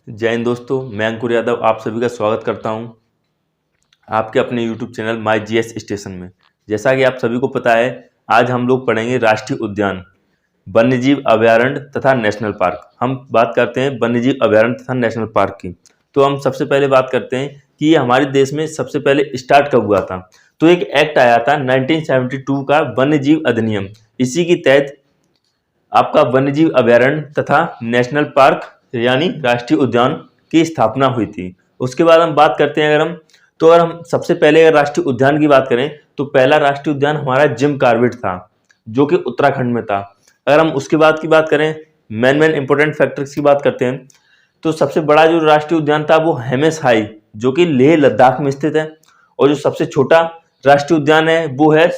जय हिंद दोस्तों, मैं अंकुर यादव आप सभी का स्वागत करता हूं आपके अपने YouTube channel my GS station में। जैसा कि आप सभी को पता है, आज हम लोग पढ़ेंगे राष्ट्रीय उद्यान, वन्यजीव अभयारण्य तथा नेशनल पार्क। हम बात करते हैं वन्यजीव अभयारण्य तथा नेशनल पार्क की। तो हम सबसे पहले बात करते हैं कि ये हमारे देश में सबसे पहले स्टार्ट कब हुआ था। तो एक एक्ट आया था 1972 का वन्यजीव अधिनियम। इसी के तहत आपका वन्यजीव अभयारण्य तथा नेशनल पार्क यानी राष्ट्रीय उद्यान की स्थापना हुई थी। उसके बाद हम बात करते हैं अगर हम सबसे पहले अगर राष्ट्रीय उद्यान की बात करें तो पहला राष्ट्रीय उद्यान हमारा जिम कॉर्बेट था, जो कि उत्तराखंड में था। अगर हम उसके बाद की बात करें, मेन इंपॉर्टेंट फैक्टर्स की बात करते हैं, तो सबसे बड़ा जो राष्ट्रीय उद्यान था वो हेमेस हाई, जो कि लेह लद्दाख में स्थित है। और जो सबसे छोटा राष्ट्रीय उद्यान है वो है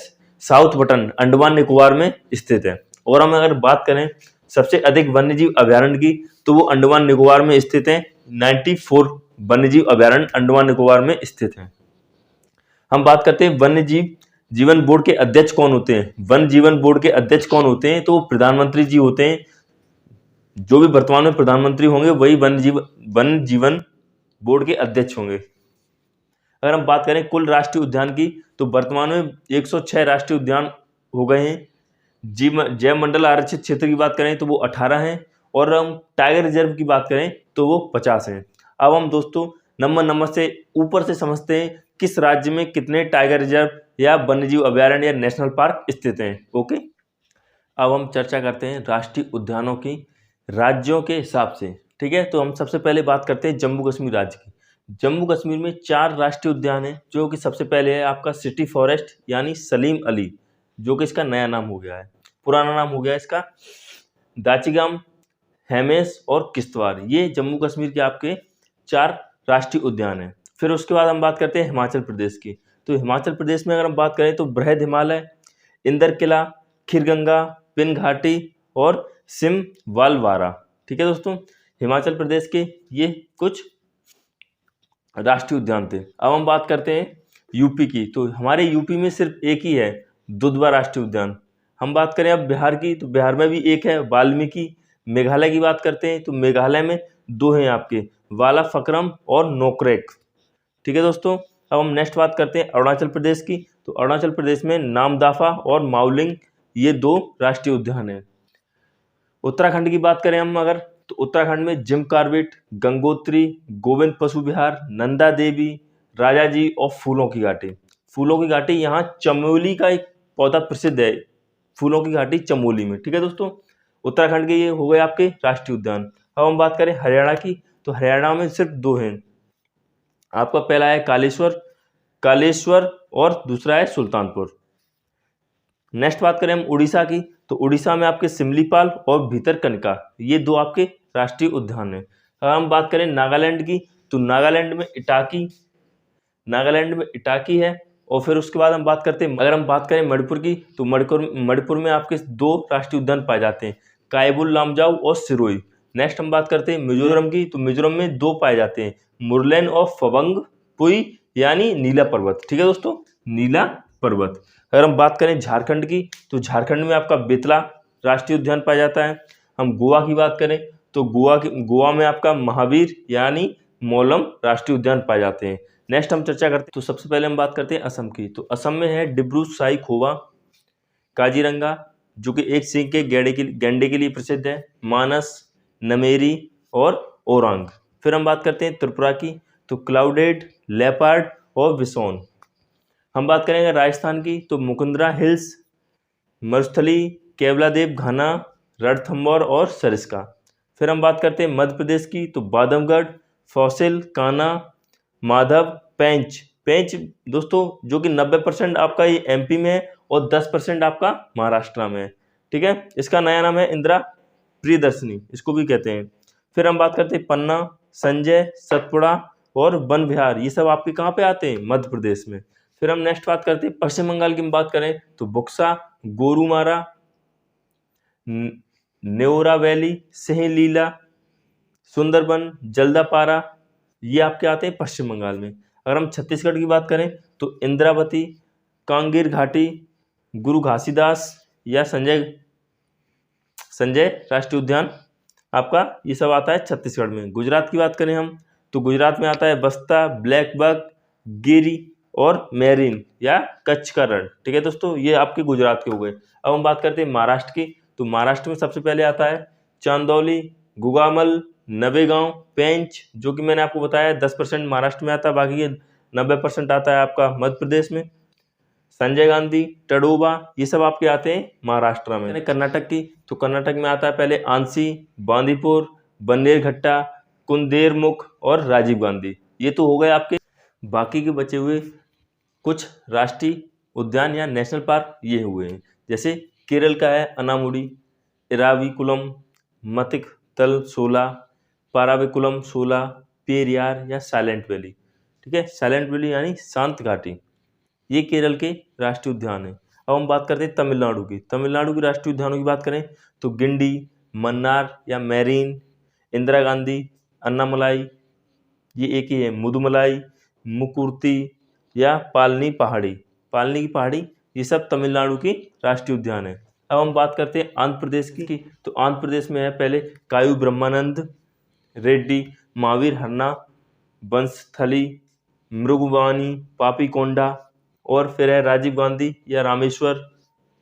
साउथ बटन, अंडमान निकोबार में स्थित है। और हम अगर बात करें सबसे अधिक वन्यजीव अभयारण्य की, तो वो अंडमान निकोबार में स्थित है। 94 वन्यजीव अभयारण्य अंडमान निकोबार में स्थित है। हम बात करते हैं वन्यजीव जीवन बोर्ड के अध्यक्ष कौन होते हैं। वन जीवन बोर्ड के अध्यक्ष कौन होते हैं, तो वो प्रधानमंत्री जी होते हैं। जो भी वर्तमान में प्रधानमंत्री होंगे वही वन जीवन बोर्ड के अध्यक्ष होंगे। अगर हम बात करें कुल राष्ट्रीय उद्यान की, तो वर्तमान में 106 राष्ट्रीय उद्यान हो गए हैं। जैव मंडल आरक्षित क्षेत्र की बात करें तो वो 18 हैं, और हम टाइगर रिजर्व की बात करें तो वो 50 हैं। अब हम दोस्तों नंबर से ऊपर से समझते हैं किस राज्य में कितने टाइगर रिजर्व या वन्यजीव अभयारण्य या नेशनल पार्क स्थित हैं। ओके, अब हम चर्चा करते हैं राष्ट्रीय उद्यानों की राज्यों के हिसाब से। ठीक है, तो हम सबसे पहले बात करते हैं जम्मू कश्मीर राज्य की। जम्मू कश्मीर में 4 राष्ट्रीय उद्यान हैं, जो कि सबसे पहले है आपका सिटी फॉरेस्ट यानी सलीम अली, जो कि इसका नया नाम हो गया है। पुराना नाम हो गया इसका दाचिगाम, हेमेस और किश्तवाड़। ये जम्मू कश्मीर के आपके 4 राष्ट्रीय उद्यान हैं। फिर उसके बाद हम बात करते हैं हिमाचल प्रदेश की। तो हिमाचल प्रदेश में अगर हम बात करें तो बृहद हिमालय, इंदर किला, खीरगंगा, पिन घाटी और सिमवालवारा। ठीक है दोस्तों, हिमाचल प्रदेश के ये कुछ राष्ट्रीय उद्यान थे। अब हम बात करते हैं यूपी की। तो हमारे यूपी में सिर्फ एक ही है, दुधवा राष्ट्रीय उद्यान। हम बात करें अब बिहार की, तो बिहार में भी एक है, वाल्मीकि। मेघालय की बात करते हैं तो मेघालय में 2 हैं आपके, वाला फकरम और नोकरेक। ठीक है दोस्तों, अब हम नेक्स्ट बात करते हैं अरुणाचल प्रदेश की। तो अरुणाचल प्रदेश में नामदाफा और माउलिंग, ये 2 राष्ट्रीय उद्यान हैं। उत्तराखंड की बात करें हम अगर, तो उत्तराखंड में जिम कॉर्बेट, गंगोत्री, गोविंद पशु विहार, नंदा देवी, राजाजी और फूलों की घाटी। फूलों की घाटी यहाँ चमोली का एक पौधा प्रसिद्ध है, फूलों की घाटी चमोली में। ठीक है दोस्तों, उत्तराखंड के ये हो गए आपके राष्ट्रीय उद्यान। अब हम बात करें हरियाणा की, तो हरियाणा में सिर्फ 2 हैं। आपका पहला है कालेश्वर और दूसरा है सुल्तानपुर। नेक्स्ट बात करें हम उड़ीसा की, तो उड़ीसा में आपके सिमलीपाल और भीतरकनिका, ये 2 आपके राष्ट्रीय उद्यान हैं। अगर हम बात करें नागालैंड की, तो नागालैंड में इटाकी है। और फिर उसके बाद हम बात करते हैं, अगर हम बात करें मणिपुर की, तो मणिपुर में आपके 2 राष्ट्रीय उद्यान पाए जाते हैं, कायबुल लामजाऊ और सिरोई। नेक्स्ट हम बात करते हैं मिजोरम की, तो मिजोरम में 2 पाए जाते हैं, मुरलेन और फबंग पुई यानी नीला पर्वत। ठीक है दोस्तों, नीला पर्वत। अगर हम बात करें झारखंड की, तो झारखंड में आपका बेतला राष्ट्रीय उद्यान पाया जाता है। हम गोवा की बात करें तो गोवा में आपका महावीर यानी मोलम राष्ट्रीय उद्यान पाए जाते हैं। नेक्स्ट हम चर्चा करते हैं, तो सबसे पहले हम बात करते हैं असम की। तो असम में है डिब्रू साईखोवा, काजीरंगा जो कि एक सींग के गैंडे के लिए प्रसिद्ध है, मानस, नमेरी और ओरांग। फिर हम बात करते हैं त्रिपुरा की, तो क्लाउडेड, लेपर्ड और विसोन। हम बात करेंगे राजस्थान की, तो मुकुंदरा हिल्स, मरुस्थली, केवलादेव घाना, रणथंभौर और सरिस्का। फिर हम बात करते हैं मध्य प्रदेश की, तो बांधवगढ़, फॉसिल, कान्हा, माधव, पेंच दोस्तों जो कि 90% आपका ये एमपी में है और 10% आपका महाराष्ट्र में है। ठीक है, इसका नया नाम है इंदिरा प्रियदर्शनी, इसको भी कहते हैं। फिर हम बात करते हैं पन्ना, संजय, सतपुड़ा और वन विहार, ये सब आपके कहाँ पे आते हैं, मध्य प्रदेश में। फिर हम नेक्स्ट बात करते हैं पश्चिम बंगाल की बात करें, तो बुक्सा, गोरुमारा, नेओरा वैली, सिंहलीला, सुंदरबन, जल्दापारा, ये आपके आते हैं पश्चिम बंगाल में। अगर हम छत्तीसगढ़ की बात करें तो इंद्रावती, कांगीर घाटी, गुरु घासीदास या संजय राष्ट्रीय उद्यान, आपका ये सब आता है छत्तीसगढ़ में। गुजरात की बात करें हम तो गुजरात में आता है बस्ता, ब्लैक बक, गिरी और मेरिन या कच्छ का रण। ठीक है दोस्तों, ये आपके गुजरात के हो गए। अब हम बात करते हैं महाराष्ट्र की, तो महाराष्ट्र में सबसे पहले आता है चांदौली, गुगामल, नवेगांव, पेंच, जो कि मैंने आपको बताया 10% महाराष्ट्र में आता है, बाकी ये 90% आता है आपका मध्य प्रदेश में। संजय गांधी, टडोबा, ये सब आपके आते हैं महाराष्ट्र में। कर्नाटक की तो कर्नाटक में आता है पहले आंसी, बांदीपुर, बन्नेरघट्टा, कुंदेरमुख और राजीव गांधी। ये तो हो गए आपके। बाकी के बचे हुए कुछ राष्ट्रीय उद्यान या नेशनल पार्क ये हुए हैं, जैसे केरल का है अनामुडी, इराविकुलम, मतिकतल सोला, पाराविकुलम सोला, पेरियार या साइलेंट वैली। ठीक है, साइलेंट वैली यानी शांत घाटी, ये केरल के राष्ट्रीय उद्यान है। अब हम बात करते हैं तमिलनाडु की। तमिलनाडु के राष्ट्रीय उद्यानों की बात करें तो गिंडी, मन्नार या मैरीन, इंदिरा गांधी, अन्नामलाई, ये एक ही है, मुदुमलाई, मुकुर्ती या पालनी पहाड़ी। पालनी की पहाड़ी, ये सब तमिलनाडु की राष्ट्रीय उद्यान है। अब हम बात करते हैं आंध्र प्रदेश की, तो आंध्र प्रदेश में है पहले कायू ब्रह्मानंद रेड्डी, महावीर हन्ना, बंसथली, मृगवानी, पापीकोंडा, और फिर है राजीव गांधी या रामेश्वर,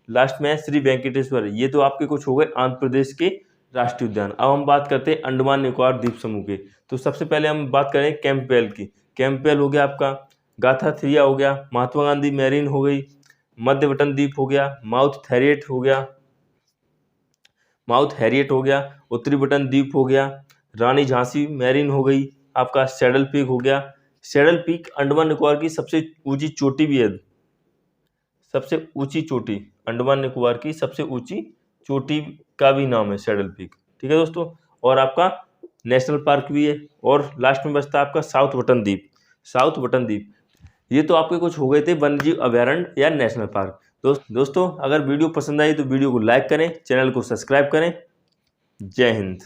लास्ट में है श्री वेंकटेश्वर। ये तो आपके कुछ हो गए आंध्र प्रदेश के राष्ट्रीय उद्यान। अब हम बात करते हैं अंडमान निकोबार द्वीप समूह के, तो सबसे पहले हम बात करें कैंपबेल की। कैंपबेल हो गया आपका, गाथाथिरिया हो गया, महात्मा गांधी मैरीन हो गई, मध्य बटन द्वीप हो गया, माउथ हैरियट हो गया, उत्तरी बटन द्वीप हो गया, रानी झांसी मैरीन हो गई, आपका सैडल पीक हो गया। सैडल पीक अंडमान निकोबार की सबसे ऊंची चोटी भी है, सबसे ऊंची चोटी, अंडमान निकोबार की सबसे ऊंची चोटी का भी नाम है सैडल पीक। ठीक है दोस्तों, और आपका नेशनल पार्क भी है, और लास्ट में बचता है आपका साउथ बटन द्वीप। ये तो आपके कुछ हो गए थे वन्यजीव अभयारण्य या नेशनल पार्क। दोस्तों अगर वीडियो पसंद आई तो वीडियो को लाइक करें, चैनल को सब्सक्राइब करें। जय हिंद।